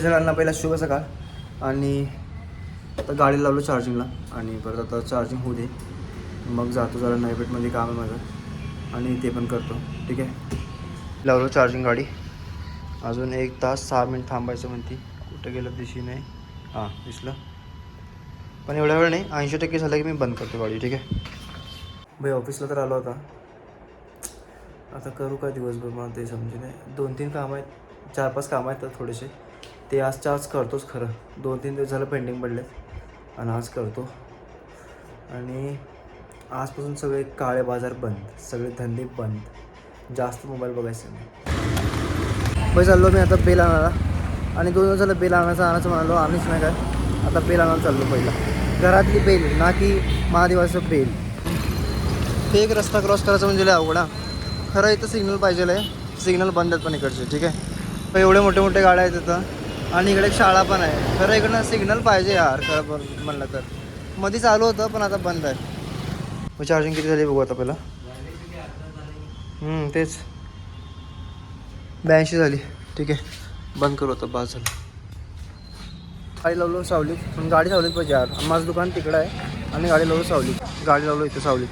सगळ्यांना पहिला शुभ सकाळ. आणि आता गाडी लावलो चार्जिंगला आणि परत आता चार्जिंग होऊ दे, मग जातो जरा नायपेटमध्ये काम आहे माझं आणि ते पण करतो. ठीक आहे, लावलो चार्जिंग गाडी. अजून 1 तास 6 मिनिट थांबायचं म्हणते. कुठं गेलं दिशी नाही. हां दिसलं, पण एवढ्या वेळ नाही. 80% झालं की मी बंद करतो गाडी. ठीक आहे भाई, ऑफिसला तर आलो होता. आता करू काय दिवसभर मला ते समजे नाही. 2-3 कामं आहेत, 4-5 कामं आहेत तर थोडेसे. ते आज करतोच खरं. 2-3 दिवस झालं पेंडिंग पडलेत आणि आज करतो. आणि आजपासून सगळे काळे बाजार बंद, सगळे धंदे बंद, जास्त मोबाईल बघायचं नाही. पहिले चाललो मी आता बेल आणायला. आणि 2 दिवस झालं बेल आणायचं म्हणालो, आणलीच नाही काय. आता बेल आणायला चाललो. पहिला घरातली बेल, ना की महादेवाचं बेल. ते एक रस्ता क्रॉस करायचं म्हणजे लय अवघड. खरं इथं सिग्नल पाहिजे आहे, सिग्नल बंद आहेत पण इकडचे. ठीक आहे, पण एवढे मोठे मोठे गाड्या आहेत इथं आणि इकडे एक शाळा पण आहे. खरं इकडनं सिग्नल पाहिजे यार, खरं म्हणलं तर. मध्ये चालू होतं पण आता बंद आहे. मग चार्जिंग किती झाली बघू आता पहिला. तेच 82 झाली. ठीक आहे, बंद करू आता. बास झालं. गाडी लावलो सावलीत, पण गाडी सावलीत पाहिजे यार. माझं दुकान तिकडं आहे आणि गाडी लावलो सावलीत. गाडी लावलो इथं सावलीत.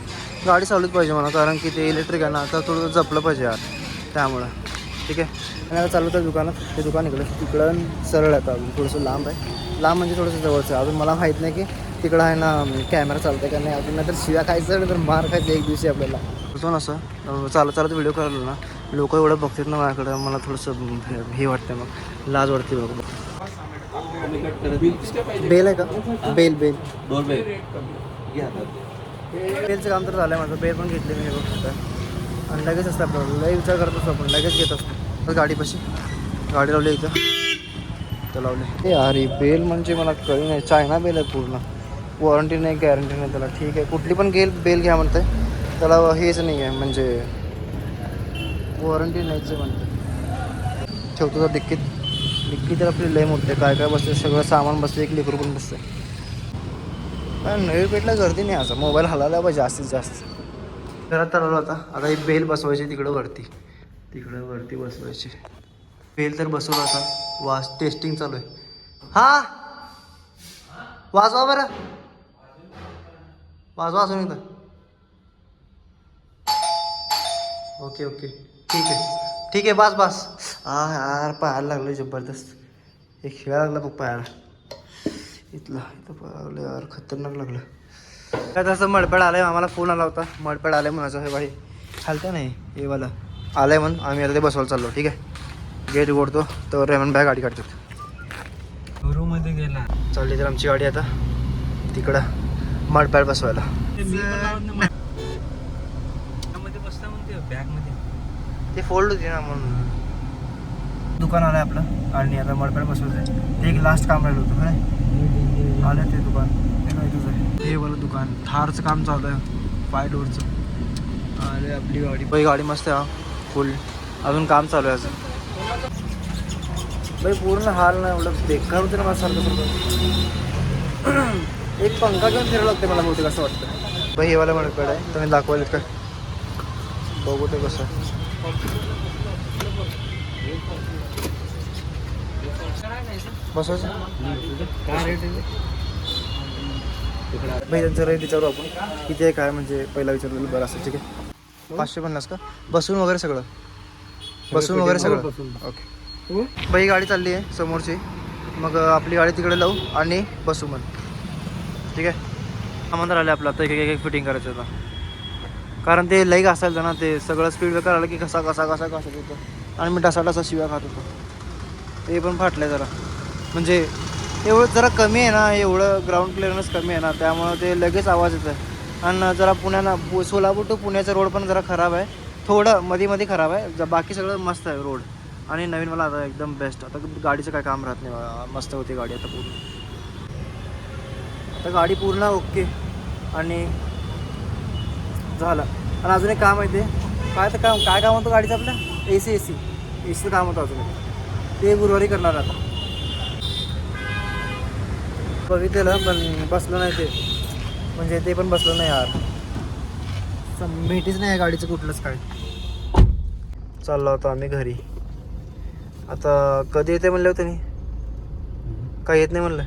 गाडी सावलीत पाहिजे मला, कारण की ते इलेक्ट्रिक आहे ना, आता थोडं जपलं पाहिजे यार, त्यामुळं. ठीक आहे, आणि आता चालू होतं दुकानात. ते दुकान तिकडं सरळ आहे. आता अजून थोडंसं लांब आहे. लांब म्हणजे थोडंसं जवळचं आहे. अजून मला माहीत नाही की तिकडं आहे ना कॅमेरा चालतं का नाही अजून. नाही तर शिव्या खायचं, तर मार खायचं एक दिवशी आपल्याला. होतो ना असं चालत व्हिडिओ करायला ना, लोक एवढं बघतात ना माझ्याकडं, मला थोडंसं हे वाटतं, मग लाज वाटते बघ. बेल आहे का? बेल बेलचं काम तर झालं आहे माझं. बेल पण घेतली मी बघ. आणि लगेच असतं आपल्याला, लय विचार करत असतो आपण, लगेच घेत असतो. गाडीपाशी गाडी लावली इथं, तर लावले. ते अरे बेल म्हणजे मला कळी नाही. चायना बेल आहे पूर्ण, वॉरंटी नाही, गॅरंटी नाही त्याला. ठीक आहे, कुठली पण बेल घ्या म्हणते, त्याला हेच नाही आहे, म्हणजे वॉरंटी नाहीच आहे म्हणते. ठेवतो तर डिक्कीत तर आपली लय मोठे काय बसते, सगळं सामान बसते, एक लेकरू पण बसते. नवी पेठला गर्दी नाही. असं मोबाईल हलायला पाहिजे जास्तीत जास्त. घरात चालवलं आता ही बेल बसवायची तिकडं वरती बसवायची. बेल तर बसवलं आता. वास टेस्टिंग चालू आहे. हा वाजवा बरं, वाजवा असून इथं. ओके ठीक आहे बस. यार पाहायला लागलं जबरदस्त. एक खेळा लागला बघ पायाला. इथं पाहायला लागलं यार, खतरनाक लागलं. काय तसं मडपड आलं आहे. आम्हाला फोन आला होता, मडपड आलं आहे म्हणायचं. हे बाई खालतं नाही, हे वाला आलं आहे म्हणून आम्ही आता ते बसवायला चाललो. ठीक आहे, गेट उघडतो तर रेमन बॅग गाडी काढतात. रूममध्ये गेला चालली तर आमची गाडी आता तिकडं मडपॅड बसवायला. ते फोल्ड होती ना म्हणून. दुकान आलं आहे आपलं आणि आता मडपॅड बसवायचं आहे. ते एक लास्ट काम राहिलं होतं काय आलं ते दुकान. ते माहितीच आहे, हे वालं दुकान. थारचं काम चालू आहे, 5 डोअरचं. अरे आपली गाडी, बाई गाडी मस्त आहे फुल. अजून काम चालू आहे अजून. बाई पूर्ण हाल नाही, एवढं बेकार होते ना माझ्यासारखं. एक पंखा घेऊन फिरायला लागते मला बहुतेक असं वाटतं. बाई हे वाला मडपॅड आहे, तुम्ही दाखवायला काय बघू ते कसं. बसवायचं काय रेट आहे भाई? त्यांचं रेट विचारू आपण किती आहे काय, म्हणजे पहिला विचारलेलं बरं असं. ठीक आहे, 550 का बसून वगैरे सगळं? ओके. बाई गाडी चालली आहे समोरची, मग आपली गाडी तिकडे लावू आणि बसू मग. ठीक आहे, सामान आले आपलं आता. एक फिटिंग करायचं होतं, कारण ते लई घासायचं ना. ते सगळं स्पीड ब्रेकर आलं की कसा होतं आणि मी डसा शिव्या खात होतो. ते पण फाटलं जरा, म्हणजे एवढं जरा कमी आहे ना, एवढं ग्राउंड क्लिअरनेस कमी आहे ना, त्यामुळं ते लगेच आवाज येतं. आणि जरा सोलापूर टू पुण्याचा रोड पण जरा खराब आहे, थोडं मध्ये खराब आहे. बाकी सगळं मस्त आहे रोड. आणि नवीन मला आता एकदम बेस्ट. आता गाडीचं काय काम राहत नाही, मस्त होती गाडी आता पूर्ण. आता गाडी पूर्ण ओके आणि झालं. आणि अजून एक काम आहे, ते काय काम होतं गाडीचं आपलं? एसीचं काम होतं अजून. ते गुरुवारी करणार आता. बघितलेलं पण बसलं नाही ते, म्हणजे ते पण बसलं नाही यार. भेटीच नाही गाडीचं कुठलंच काय. चाललो होतो आम्ही घरी. आता कधी येते म्हणले होते नाही, काय येत नाही म्हणलं.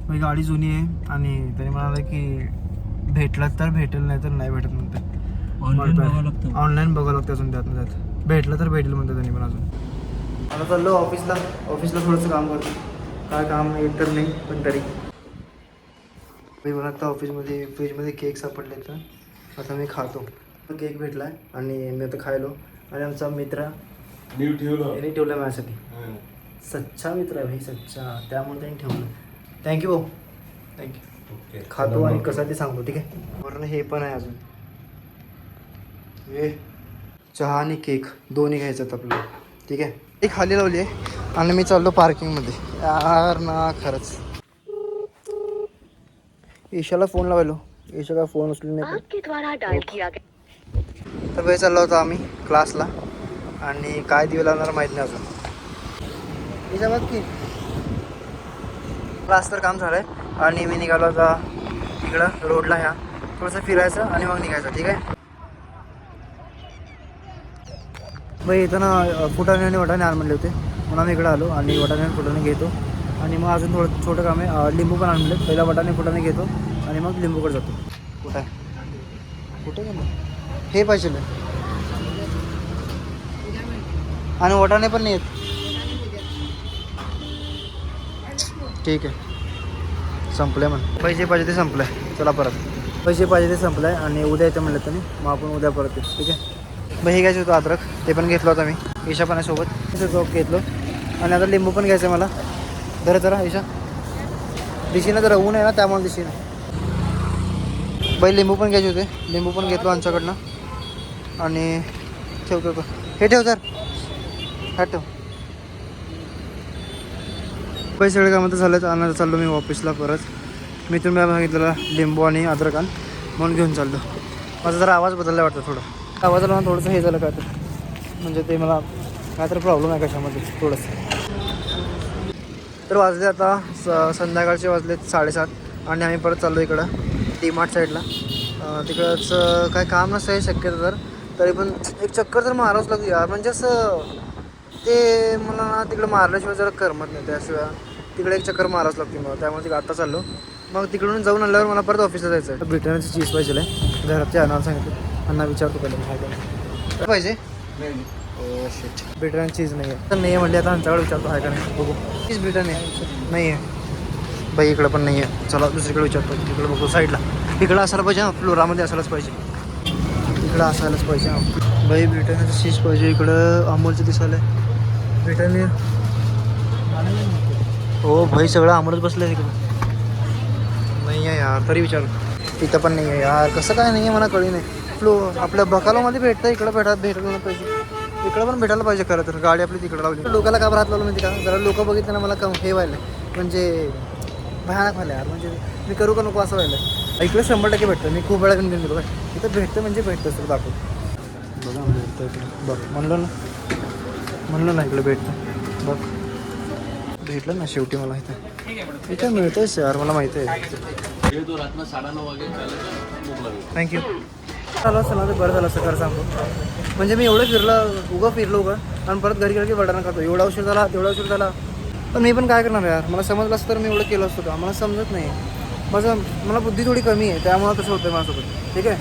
माझी गाडी जुनी आहे आणि त्याने म्हणाला की भेटला तर भेटेल, नाही तर नाही भेटत म्हणते. ऑनलाईन बघावं लागतं अजून त्यात भेटलं तर भेटेल म्हणते त्यांनी पण. अजून आता चाललो ऑफिसला थोडंसं काम करतो. काय काम एकतर नाही पण तरी मला आता ऑफिसमध्ये फ्रीजमध्ये केक सापडले तर आता मी खातो. केक भेटला आहे आणि मी आता खायलो. आणि आमचा मित्र याने ठेवला माझ्यासाठी. सच्चा मित्र आहे भाई, सच्चा, त्यामुळे त्यांनी ठेवलं. थँक्यू भाऊ, थँक्यू. ओके, खातो आणि कसं ते सांगतो. ठीक आहे. वरून हे पण आहे अजून, हे चहा आणि केक दोन्ही घ्यायचं आपल्याला. ठीक आहे. ती खाली लावली आहे आणि मी चाललो पार्किंगमध्ये. यार ना खरंच ईशाला फोन लावायलो. ईशा का फोन उचलून नाही. तर भाई चाललो होतो आम्ही क्लासला आणि काय दिवे लावणार माहीत नाही अजून. ईशा बघ की क्लास तर काम झालं आहे आणि मी निघालो होता इकडं रोडला, ह्या थोडंसं फिरायचं आणि मग निघायचं. ठीक आहे. भाई इथं ना फुटाणे आणि वटाणे आण म्हणले होते म्हणून आम्ही इकडे आलो आणि वटाणे आणि फुटाणे घेतो. आणि मग अजून थोडं छोटं काम आहे, लिंबू पण आणले. पहिला वटाणे फुटाणे घेतो आणि मग लिंबूकडे जातो. कुठं आहे, कुठे गेलं हे पाहिजे आणि वटाणे पण नाही आहेत. ठीक आहे, संपलं आहे म्हण. पैसे पाहिजे ते संपलं आहे. चला परत, पैसे पाहिजे ते संपलं आहे आणि उद्या येतं म्हणलं त्यांनी, मग आपण उद्या परत येतो. ठीक आहे. मग हे घ्यायचं होतं अद्रक, ते पण घेतलं होतं मी ईशा पाण्यासोबत. तिथं चौक घेतलो आणि आता लिंबू पण घ्यायचं आहे मला. जरा ईशा दिशेनं जरा ऊन आहे ना त्यामुळे दिशेनं. बाई लिंबू पण घ्यायचे होते, लिंबू पण घेतलो आमच्याकडनं. आणि ठेवतो तो, हे ठेव सर, हा ठेव. बाई सगळे कामं तर झालं. आणायला चाललो मी ऑफिसला परत. मी तुम्ही सांगितलेला लिंबू आणि अद्रक आण म्हणून घेऊन चाललो. माझा जरा आवाज बदलला वाटतं, थोडं आवाजाला मला थोडंसं हे झालं काय तर, म्हणजे ते मला काय तर प्रॉब्लेम आहे कशामध्ये थोडंसं. तर वाजले आता संध्याकाळचे वाजले 7:30 आणि आम्ही परत चाललो इकडं डी-मार्ट साईडला. तिकडंच काय काम नसतं आहे शक्यतो, तरी पण एक चक्कर तर मारावंच लागतो यार. म्हणजे असं ते मला ना तिकडं मारल्याशिवाय जरा करमत नाही. त्याशिवाय तिकडे एक चक्कर मारावंच लागते मला. त्यामुळे तिकडे आत्ता चाललो. मग तिकडून जाऊन आल्यावर मला परत ऑफिसला जायचं आहे. ब्रिटनची चीज पाहिजे आहे, घरात आणायला सांगितलं. अण्णा विचारतो पहिलं काय पाहिजे. ओ शिट, ब्रिटन चीज नाही आहे. तर नाही आहे म्हणले. आता आमच्याकडे विचारतो आहे का नाही, बघू. चीज ब्रिटन आहे नाही आहे बाई, इकडं पण नाही आहे. चला दुसरीकडे विचारतो. इकडं बघू साईडला. इकडं असायला पाहिजे ना, फ्लोरामध्ये असायलाच पाहिजे. इकडं असायलाच पाहिजे बाई. ब्रिटनचं चीज पाहिजे. इकडं अमूलचं दिसायला आहे. ब्रिटन हो भाई, सगळं अमूलच बसलं आहे इकडं. नाही आहे यार, तरी विचारू. तिथं पण नाही आहे यार, कसं काय नाही आहे मला कळी नाही. आपल्या बकालोमध्ये भेटतं, इकडं भेटायला पाहिजे. इकडं पण भेटायला पाहिजे खरं तर. गाडी आपली तिकडं लावली. लोकाला का राहत लावलं माहिती का, जरा लोक बघितलं ना मला हे व्हायलं, म्हणजे भयानक व्हायला यार. म्हणजे मी करू का नको असं व्हायलं. इकडे 100% भेटतं. मी खूप वेळा घेऊन गेलो काय, इथं भेटतं म्हणजे भेटतं सर. दाखव बघा, भेटतं इकडं. बघ म्हणलं ना इकडे भेटतं. बघ भेटलं ना शेवटी मला. इथं मिळतंच यार, मला माहिती आहे. थँक्यू. चालू असतं ना, तर बरं झालं असं खरं सांगतो. म्हणजे मी एवढं फिरलो आणि परत घरी वडाना खातो. एवढा उशीर झाला. पण मी पण काय करणार यार, मला समजलं असतं तर मी एवढं केलं असतं का. मला समजत नाही. मला बुद्धी थोडी कमी आहे, त्यामुळं तसं होतं माझ्यासोबत. ठीक आहे.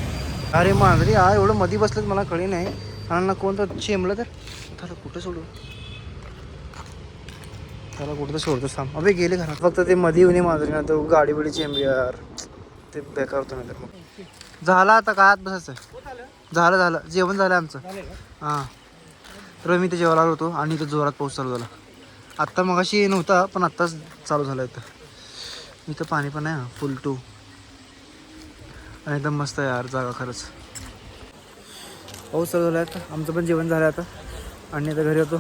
अरे मांजरी एवढं मध्ये बसलं मला कळी नाही. आणि ना कोणतं चेमलं तर त्याला कुठं सोडतो थांब. अबे गेले घरात. फक्त ते मध्ये येऊन मांजरी ना, तो गाडी बिडी चेंबली यार, ते बेकार होतं नाही तर. मग झालं आता काय आत बसायचं. झालं जेवण झालं आमचं. हां, तर मी ते जेवायला आलो होतो आणि इथं जोरात पाऊस चालू झाला. आत्ता मगाशी नव्हता पण आत्ताच चालू झाला. इथं पाणी पण आहे फुल टू. आणि एकदम मस्त आहे यार जागा खरंच. पाऊस चालू झाला आता. आमचं पण जेवण झालं आता आणि आता घरी होतो.